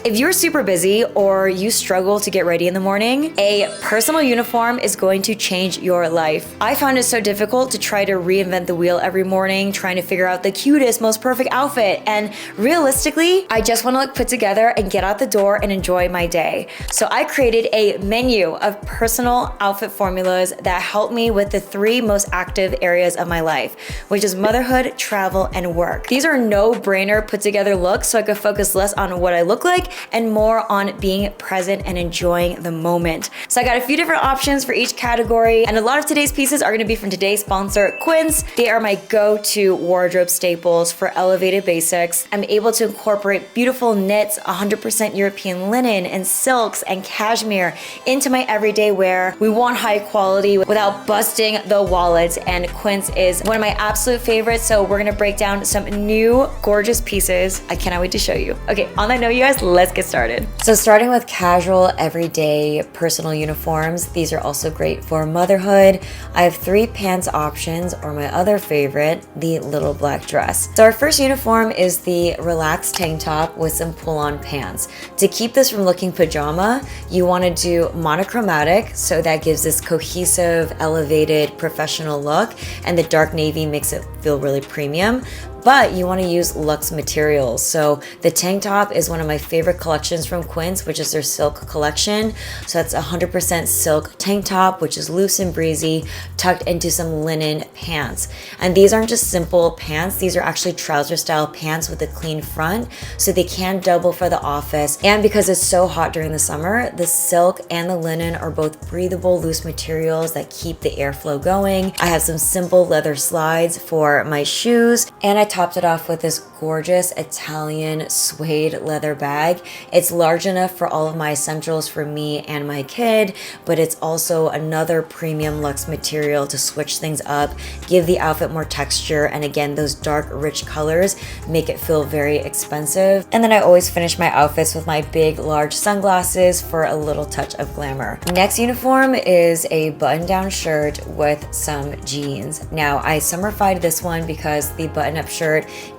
If you're super busy or you struggle to get ready in the morning, a personal uniform is going to change your life. I found it so difficult to try to reinvent the wheel every morning, trying to figure out the cutest, most perfect outfit. And realistically, I just want to look put together and get out the door and enjoy my day. So I created a menu of personal outfit formulas that help me with the 3 most active areas of my life, which is motherhood, travel, and work. These are no-brainer put together looks, so I could focus less on what I look like and more on being present and enjoying the moment. So I got a few different options for each category, and a lot of today's pieces are gonna be from today's sponsor, Quince. They are my go-to wardrobe staples for elevated basics. I'm able to incorporate beautiful knits, 100% European linen, and silks and cashmere into my everyday wear. We want high quality without busting the wallet, and Quince is one of my absolute favorites, so we're gonna break down some new gorgeous pieces. I cannot wait to show you. Okay, on that note, you guys, let's get started. So starting with casual, everyday, personal uniforms, these are also great for motherhood. I have 3 pants options, or my other favorite, the little black dress. So our first uniform is the relaxed tank top with some pull-on pants. To keep this from looking pajama, you want to do monochromatic, so that gives this cohesive, elevated, professional look, and the dark navy makes it feel really premium. But you want to use luxe materials. So the tank top is one of my favorite collections from Quince, which is their silk collection. So that's 100% silk tank top, which is loose and breezy, tucked into some linen pants. And these aren't just simple pants, these are actually trouser style pants with a clean front, so they can double for the office. And because it's so hot during the summer, the silk and the linen are both breathable, loose materials that keep the airflow going. I have some simple leather slides for my shoes, and I topped it off with this gorgeous Italian suede leather bag. It's large enough for all of my essentials for me and my kid, but it's also another premium luxe material to switch things up, give the outfit more texture, and again, those dark, rich colors make it feel very expensive. And then I always finish my outfits with my big, large sunglasses for a little touch of glamour. Next uniform is a button-down shirt with some jeans. Now, I summerfied this one because the button-up shirt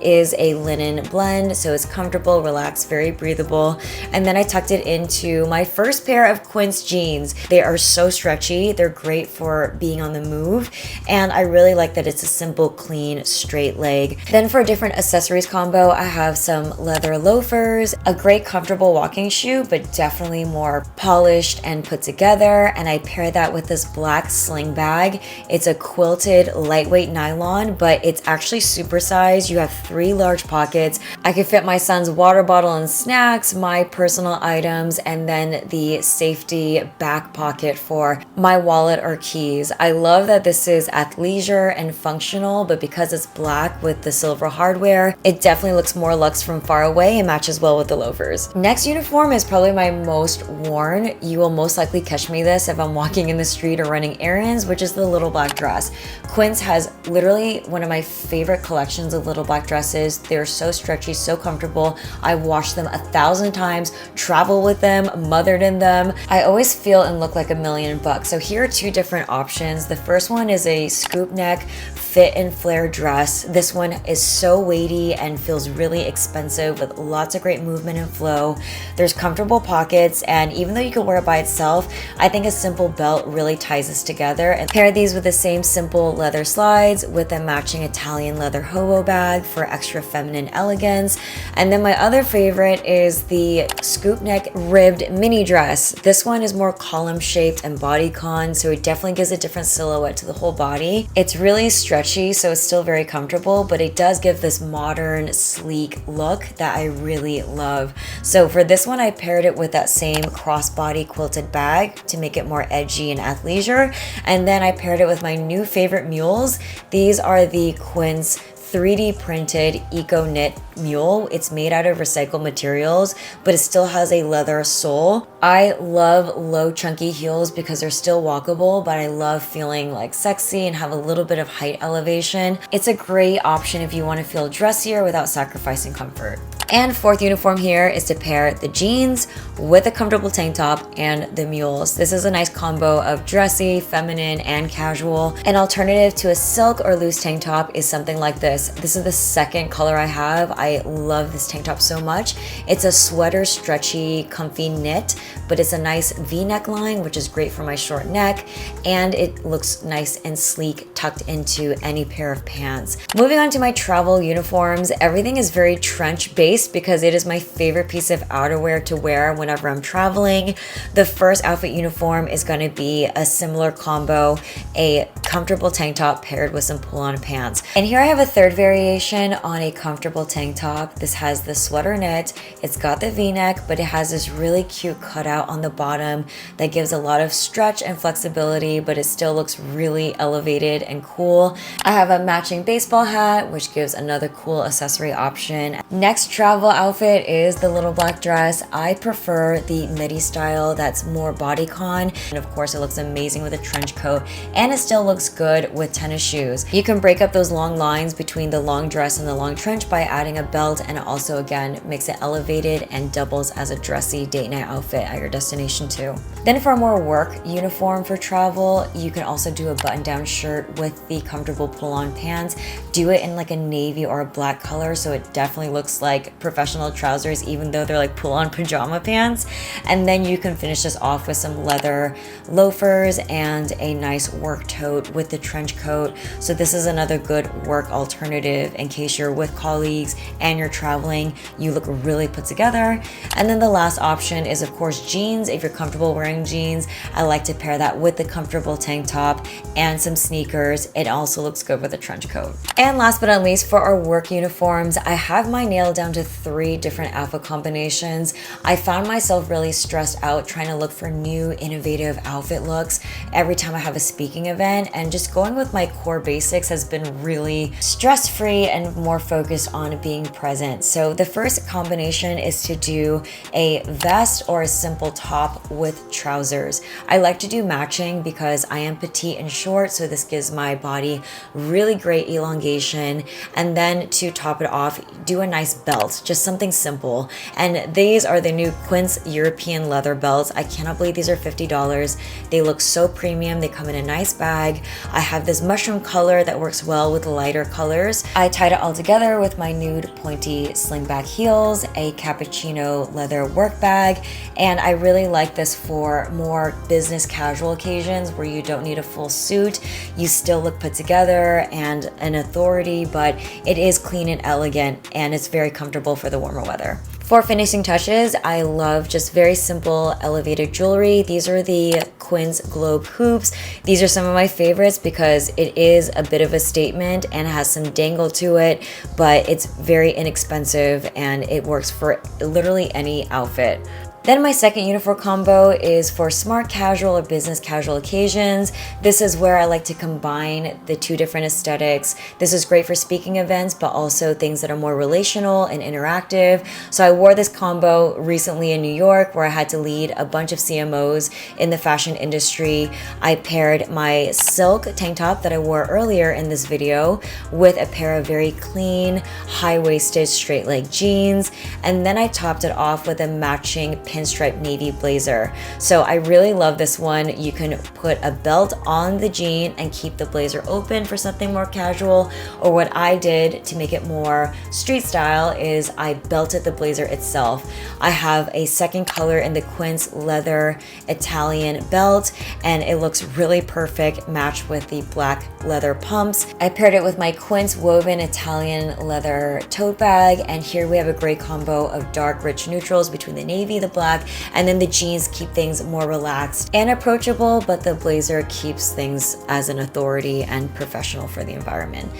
is a linen blend, so it's comfortable, relaxed, very breathable. And then I tucked it into my first pair of Quince jeans. They are so stretchy, they're great for being on the move, and I really like that it's a simple, clean, straight leg. Then for a different accessories combo, I have some leather loafers, a great comfortable walking shoe, but definitely more polished and put together, and I pair that with this black sling bag. It's a quilted, lightweight nylon, but it's actually supersized. You have 3 large pockets. I could fit my son's water bottle and snacks, my personal items, and then the safety back pocket for my wallet or keys. I love that this is athleisure and functional, but because it's black with the silver hardware, it definitely looks more luxe from far away and matches well with the loafers. Next uniform is probably my most worn. You will most likely catch me this if I'm walking in the street or running errands, which is the little black dress. Quince has literally one of my favorite collections of little black dresses. They're so stretchy, so comfortable. I've washed them 1,000 times, traveled with them, mothered in them. I always feel and look like $1,000,000. So here are 2 different options. The first one is a scoop neck fit and flare dress. This one is so weighty and feels really expensive with lots of great movement and flow. There's comfortable pockets, and even though you can wear it by itself, I think a simple belt really ties this together. And pair these with the same simple leather slides with a matching Italian leather hobo bag for extra feminine elegance. And then my other favorite is the scoop neck ribbed mini dress. This one is more column shaped and bodycon, so it definitely gives a different silhouette to the whole body. It's really stretchy, so it's still very comfortable, but it does give this modern, sleek look that I really love. So for this one, I paired it with that same crossbody quilted bag to make it more edgy and athleisure. And then I paired it with my new favorite mules. These are the Quince 3D printed eco knit mule. It's made out of recycled materials, but it still has a leather sole. I love low chunky heels because they're still walkable, but I love feeling like sexy and have a little bit of height elevation. It's a great option if you want to feel dressier without sacrificing comfort. And fourth uniform here is to pair the jeans with a comfortable tank top and the mules. This is a nice combo of dressy, feminine, and casual. An alternative to a silk or loose tank top is something like this. This is the second color I have. I love this tank top so much. It's a sweater, stretchy, comfy knit, but it's a nice V-neck line, which is great for my short neck, and it looks nice and sleek tucked into any pair of pants. Moving on to my travel uniforms, everything is very trench based because it is my favorite piece of outerwear to wear whenever I'm traveling. The first outfit uniform is going to be a similar combo, a comfortable tank top paired with some pull-on pants. And here I have a third variation on a comfortable tank top. This has the sweater knit, it's got the V-neck, but it has this really cute cutout on the bottom that gives a lot of stretch and flexibility, but it still looks really elevated and cool. I have a matching baseball hat, which gives another cool accessory option. Next travel outfit is the little black dress. I prefer the midi style that's more bodycon, and of course it looks amazing with a trench coat, and it still looks good with tennis shoes. You can break up those long lines between the long dress and the long trench by adding a belt, and it also again makes it elevated and doubles as a dressy date night outfit at your destination too. Then for a more work uniform for travel, you can also do a button-down shirt with the comfortable pull-on pants. Do it in like a navy or a black color so it definitely looks like professional trousers, even though they're like pull-on pajama pants. And then you can finish this off with some leather loafers and a nice work tote with the trench coat. So this is another good work alternative in case you're with colleagues and you're traveling. You look really put together. And then the last option is of course jeans. If you're comfortable wearing jeans, I like to pair that with the comfortable tank top and some sneakers. It also looks good with a trench coat. And last but not least, for our work uniforms, I have my nail down to 3 different outfit combinations. I found myself really stressed out trying to look for new innovative outfit looks every time I have a speaking event, and just going with my core basics has been really stress-free and more focused on being present. So the first combination is to do a vest or a simple top with trousers. I like to do matching because I am petite and short, so this gives my body really great elongation. And then to top it off, do a nice belt, just something simple. And these are the new Quince European leather belts. I cannot believe these are $50. They look so premium. They come in a nice bag. I have this mushroom color that works well with lighter colors. I tied it all together with my nude pointy slingback heels, a cappuccino leather work bag, and I really like this for more business casual occasions where you don't need a full suit. You still look put together and an authority, but it is clean and elegant, and it's very comfortable for the warmer weather. For finishing touches, I love just very simple elevated jewelry. These are the Quince Globe hoops. These are some of my favorites because it is a bit of a statement and has some dangle to it, but it's very inexpensive and it works for literally any outfit. Then my second uniform combo is for smart casual or business casual occasions. This is where I like to combine the 2 different aesthetics. This is great for speaking events, but also things that are more relational and interactive. So I wore this combo recently in New York where I had to lead a bunch of CMOs in the fashion industry. I paired my silk tank top that I wore earlier in this video with a pair of very clean, high-waisted, straight-leg jeans. And then I topped it off with a matching pinstripe navy blazer. So I really love this one. You can put a belt on the jean and keep the blazer open for something more casual. Or what I did to make it more street style is I belted the blazer itself. I have a second color in the Quince leather Italian belt, and it looks really perfect matched with the black leather pumps. I paired it with my Quince woven Italian leather tote bag, and here we have a great combo of dark rich neutrals between the navy, the black, and then the jeans keep things more relaxed and approachable, but the blazer keeps things as an authority and professional for the environment.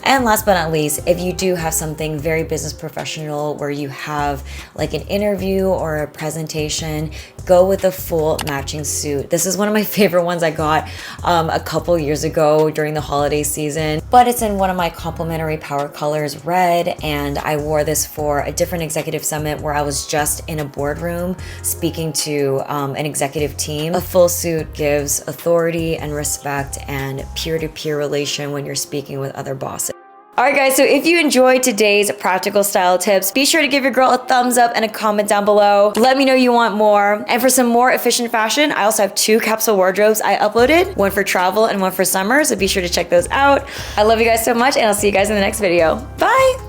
And last but not least, if you do have something very business professional where you have like an interview or a presentation, go with a full matching suit. This is one of my favorite ones I got a couple years ago during the holiday season, but it's in one of my complementary power colors, red, and I wore this for a different executive summit where I was just in a boardroom speaking to an executive team. A full suit gives authority and respect and peer-to-peer relation when you're speaking with other bosses. Alright guys, so if you enjoyed today's practical style tips, be sure to give your girl a thumbs up and a comment down below. Let me know you want more. And for some more efficient fashion, I also have 2 capsule wardrobes I uploaded, one for travel and one for summer, so be sure to check those out. I love you guys so much, and I'll see you guys in the next video. Bye!